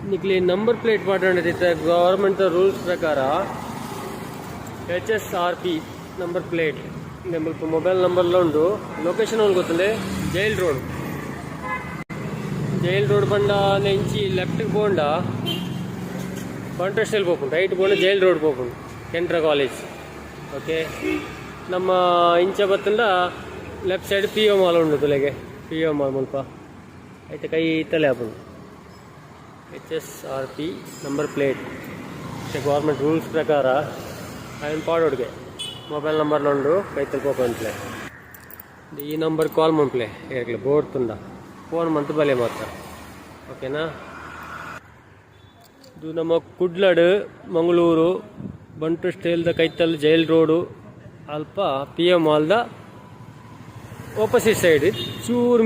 ನಿಕ್ಲಿ number plate ಪಾಠ government rules ಪ್ರಕಾರ HSRP number plate ನಮ್ಮಲ್ಪ mobile ನಂಬರ್లో ఉండు లొకేషన్ అని ಗೊತ್ತండి జైల్ రోడ్ బండ నుంచి లెఫ్ట్కి పోండా ಬಂಟ್ರ ಸ್ಟೈಲ್ ಹೋಗ್ಕೊಂಡು ರೈಟ್ ಬಂದು ಜೈಲ್ ರೋಡ್ ಹೋಗ್ಕೊಂಡು ಕೆಂಟ್ರ ಕಾಲೇಜ್ ಓಕೆ ನಮ್ಮ ಇಂಚ ಬತ್ತಂದ ಲೆಫ್ಟ್ ಸೈಡ್ PO ಮಾಲ್ ಉಂಡು ತುಲೆಗೆ PO ಮಾಲ್ ಮುಲ್ಪ అయితే ಕೈ ತಲೆ ಹಾಕೊಂಡು HSRP number plate government rules ಪ್ರಕಾರ ఆయన పాడోడికే మొబైల్ నంబర్లో ఉండు కై తెలుపుకోంట్లే ఈ నంబర్ కాల్ మంప్లే ఏర్లే ಬೋರ್తుంಡ ಫೋನ್ ಮಂತ್ ಬಲೆ ಮಾತ್ರ ಓಕೆನಾ ಇದು ನಮ್ಮ ಕುಡ್ಲಡ್ ಮಂಗಳೂರು ಬಂಟು ಸ್ಟೈಲ್ದ ಕೈತಲ್ ಜೈಲ್ ರೋಡು ಅಲ್ಪ PO ಮಾಲ್ದ ಆಪೋಸಿಟ್ ಸೈಡ್ ಚೂರು